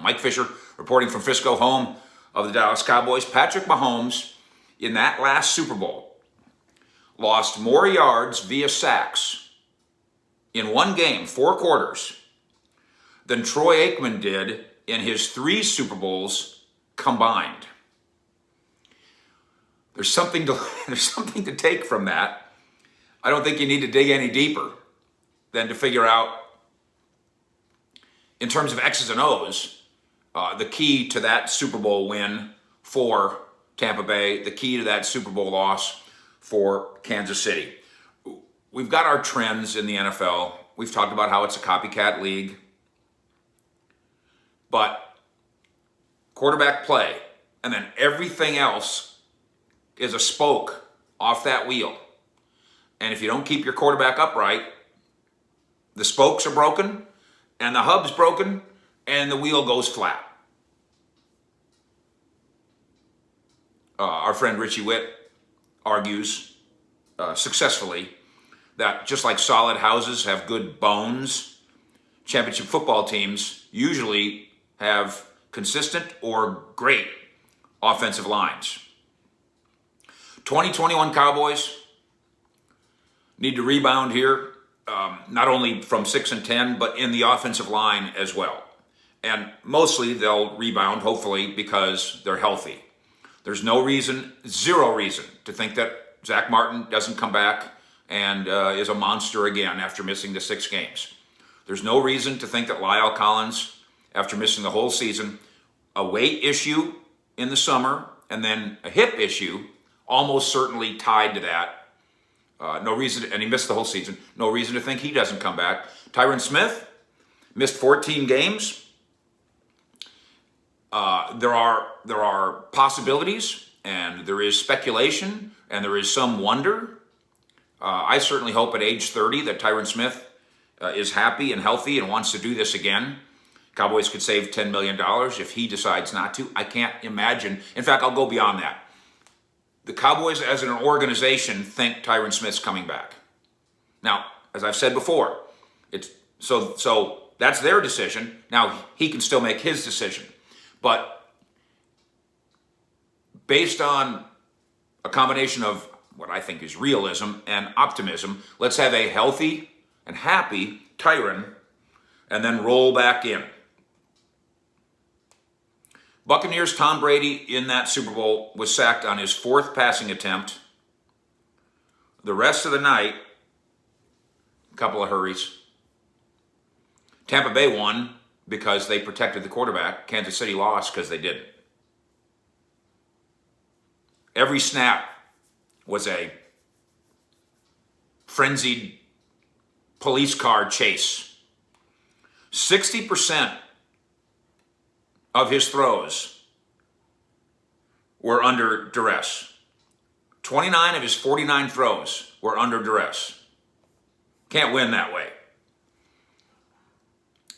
Mike Fisher reporting from Frisco, home of the Dallas Cowboys. Patrick Mahomes, in that last Super Bowl, lost more yards via sacks in one game, 4 quarters, than Troy Aikman did in his 3 Super Bowls combined. There's something to take from that. I don't think you need to dig any deeper than to figure out, in terms of X's and O's, the key to that Super Bowl win for Tampa Bay, the key to that Super Bowl loss for Kansas City. We've got our trends in the NFL. We've talked about how it's a copycat league. But quarterback play, and then everything else is a spoke off that wheel. And if you don't keep your quarterback upright, the spokes are broken, and the hub's broken, and the wheel goes flat. Our friend Richie Witt argues successfully that just like solid houses have good bones, championship football teams usually have consistent or great offensive lines. 2021 Cowboys need to rebound here, not only from 6-10, but in the offensive line as well. And mostly they'll rebound, hopefully, because they're healthy. There's no reason, zero reason, to think that Zach Martin doesn't come back and is a monster again after missing the 6 games. There's no reason to think that La'el Collins, after missing the whole season, a weight issue in the summer, and then a hip issue, almost certainly tied to that. No reason, and he missed the whole season. No reason to think he doesn't come back. Tyron Smith missed 14 games. There are possibilities, and there is speculation, and there is some wonder. I certainly hope at age 30 that Tyron Smith is happy and healthy and wants to do this again. Cowboys could save $10 million if he decides not to. I can't imagine. In fact, I'll go beyond that. The Cowboys as an organization think Tyron Smith's coming back. Now, as I've said before, it's so that's their decision. Now, he can still make his decision. But based on a combination of what I think is realism and optimism, let's have a healthy and happy Tyron and then roll back in. Buccaneers' Tom Brady in that Super Bowl was sacked on his 4th passing attempt. The rest of the night, a couple of hurries. Tampa Bay won because they protected the quarterback. Kansas City lost because they didn't. Every snap was a frenzied police car chase. 60% of his throws were under duress. 29 of his 49 throws were under duress. Can't win that way.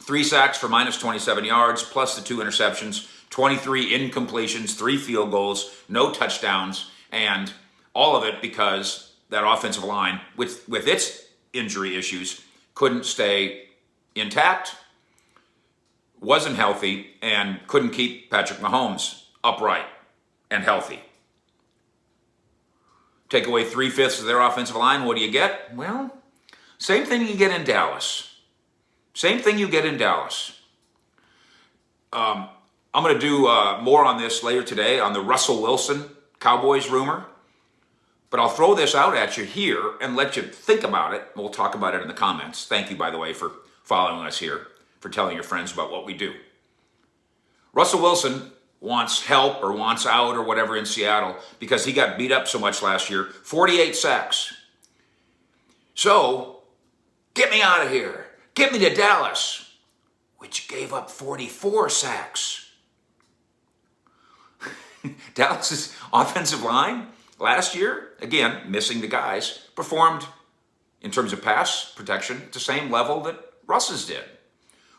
3 sacks for minus 27 yards, plus the 2 interceptions, 23 incompletions, 3 field goals, no touchdowns, and all of it because that offensive line, with its injury issues, couldn't stay intact, wasn't healthy, and couldn't keep Patrick Mahomes upright and healthy. Take away 3/5 of their offensive line, what do you get? Well, same thing you get in Dallas. Same thing you get in Dallas. I'm going to do more on this later today on the Russell Wilson Cowboys rumor. But I'll throw this out at you here and let you think about it. We'll talk about it in the comments. Thank you, by the way, for following us here, for telling your friends about what we do. Russell Wilson wants help or wants out or whatever in Seattle because he got beat up so much last year. 48 sacks. So, get me out of here. Get me to Dallas, which gave up 44 sacks. Dallas's offensive line last year, again, missing the guys, performed in terms of pass protection at the same level that Russ's did.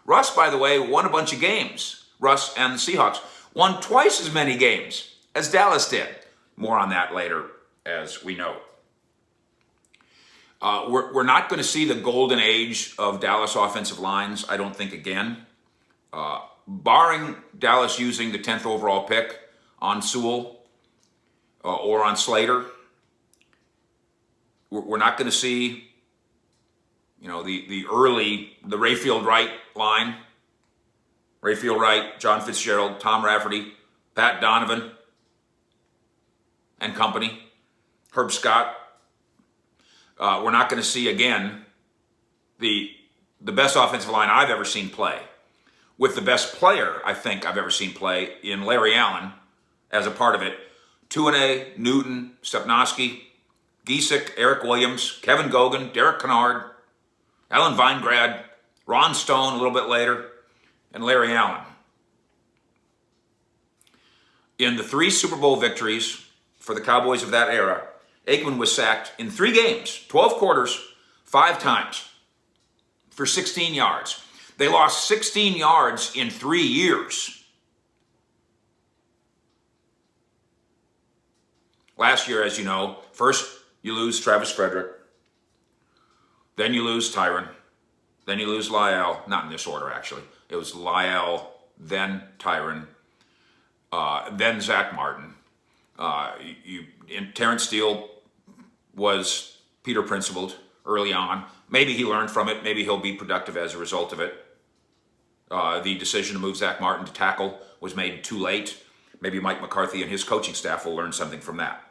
Russ, by the way, won a bunch of games. Russ and the Seahawks won twice as many games as Dallas did. More on that later, as we know. We're not going to see the golden age of Dallas offensive lines, I don't think, again. Barring Dallas using the 10th overall pick on Sewell or on Slater, we're not going to see, the Rayfield Wright line. Rayfield Wright, John Fitzgerald, Tom Rafferty, Pat Donovan, and company, Herb Scott. We're not going to see, again, the best offensive line I've ever seen play, with the best player I think I've ever seen play in Larry Allen as a part of it. Tuanay, Newton, Stepnoski, Giesick, Eric Williams, Kevin Gogan, Derek Kennard, Alan Weingrad, Ron Stone a little bit later, and Larry Allen. In the 3 Super Bowl victories for the Cowboys of that era, Aikman was sacked in 3 games, 12 quarters, 5 times for 16 yards. They lost 16 yards in 3 years. Last year, as you know, first you lose Travis Frederick, then you lose Tyron, then you lose Lyle, not in this order actually. It was Lyle, then Tyron, then Zach Martin. And Terrence Steele was Peter principled early on. Maybe he learned from it. Maybe he'll be productive as a result of it. The decision to move Zach Martin to tackle was made too late. Maybe Mike McCarthy and his coaching staff will learn something from that.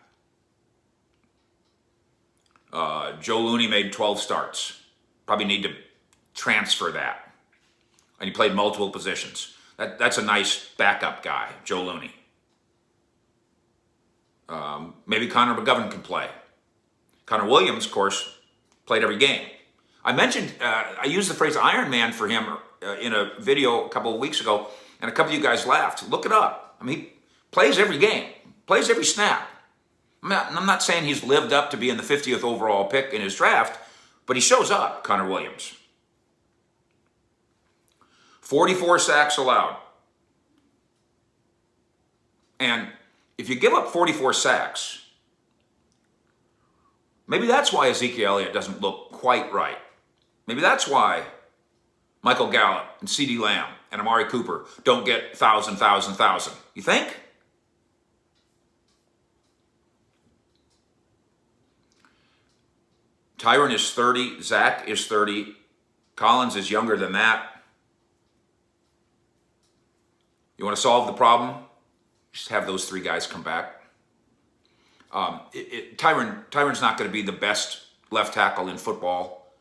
Joe Looney made 12 starts. Probably need to transfer that. And he played multiple positions. That's a nice backup guy, Joe Looney. Maybe Connor McGovern can play. Connor Williams, of course, played every game. I mentioned, I used the phrase Iron Man for him in a video a couple of weeks ago, and a couple of you guys laughed. Look it up. I mean, he plays every game, plays every snap. I'm not saying he's lived up to being the 50th overall pick in his draft, but he shows up, Connor Williams. 44 sacks allowed. And if you give up 44 sacks, maybe that's why Ezekiel Elliott doesn't look quite right. Maybe that's why Michael Gallup and CeeDee Lamb and Amari Cooper don't get 1,000. You think? Tyron is 30. Zach is 30. Collins is younger than that. You want to solve the problem? Just have those 3 guys come back. Tyron's not going to be the best left tackle in football,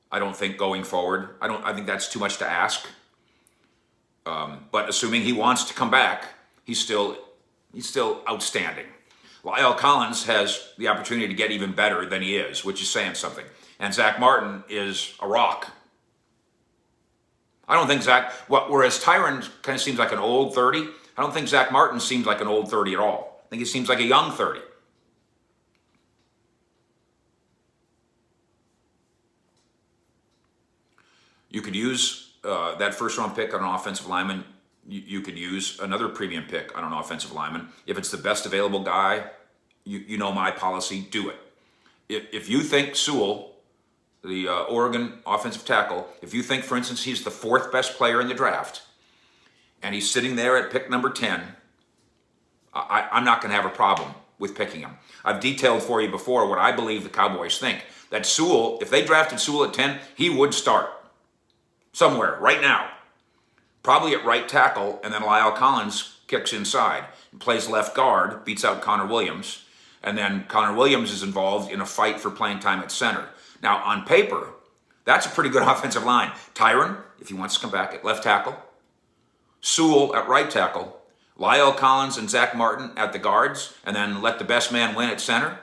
I don't think, going forward. I think that's too much to ask. But assuming he wants to come back, he's still outstanding. Lyle Collins has the opportunity to get even better than he is, which is saying something. And Zach Martin is a rock. I don't think whereas Tyron kind of seems like an old 30, I don't think Zach Martin seems like an old 30 at all. I think he seems like a young 30. You could use that first round pick on an offensive lineman. You could use another premium pick on an offensive lineman. If it's the best available guy, you know my policy, do it. If you think Sewell, the Oregon offensive tackle, if you think, for instance, he's the 4th best player in the draft, and he's sitting there at pick number 10, I'm not going to have a problem with picking him. I've detailed for you before what I believe the Cowboys think. That Sewell, if they drafted Sewell at 10, he would start somewhere right now. Probably at right tackle, and then Lyle Collins kicks inside and plays left guard, beats out Connor Williams, and then Connor Williams is involved in a fight for playing time at center. Now, on paper, that's a pretty good offensive line. Tyron, if he wants to come back, at left tackle. Sewell at right tackle. Lyle Collins and Zach Martin at the guards, and then let the best man win at center.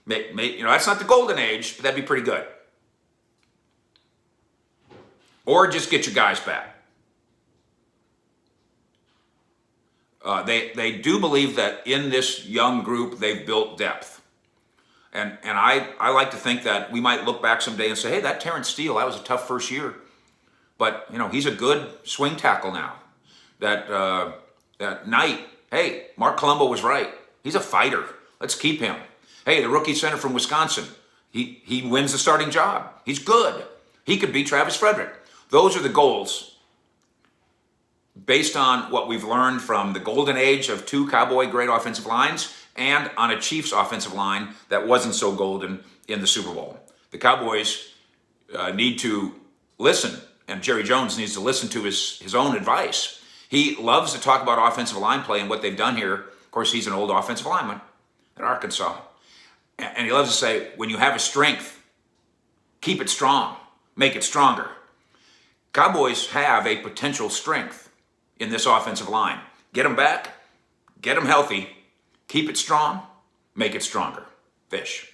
That's not the golden age, but that'd be pretty good. Or just get your guys back. They do believe that in this young group, they've built depth. And I like to think that we might look back someday and say, hey, that Terrence Steele, that was a tough first year. But, he's a good swing tackle now. That Knight, hey, Mark Colombo was right. He's a fighter. Let's keep him. Hey, the rookie center from Wisconsin, he wins the starting job. He's good. He could beat Travis Frederick. Those are the goals based on what we've learned from the golden age of two Cowboy great offensive lines and on a Chiefs offensive line that wasn't so golden in the Super Bowl. The Cowboys need to listen, and Jerry Jones needs to listen to his own advice. He loves to talk about offensive line play and what they've done here. Of course, he's an old offensive lineman at Arkansas. And he loves to say, when you have a strength, keep it strong, make it stronger. Cowboys have a potential strength in this offensive line. Get them back, get them healthy, keep it strong, make it stronger. Fish.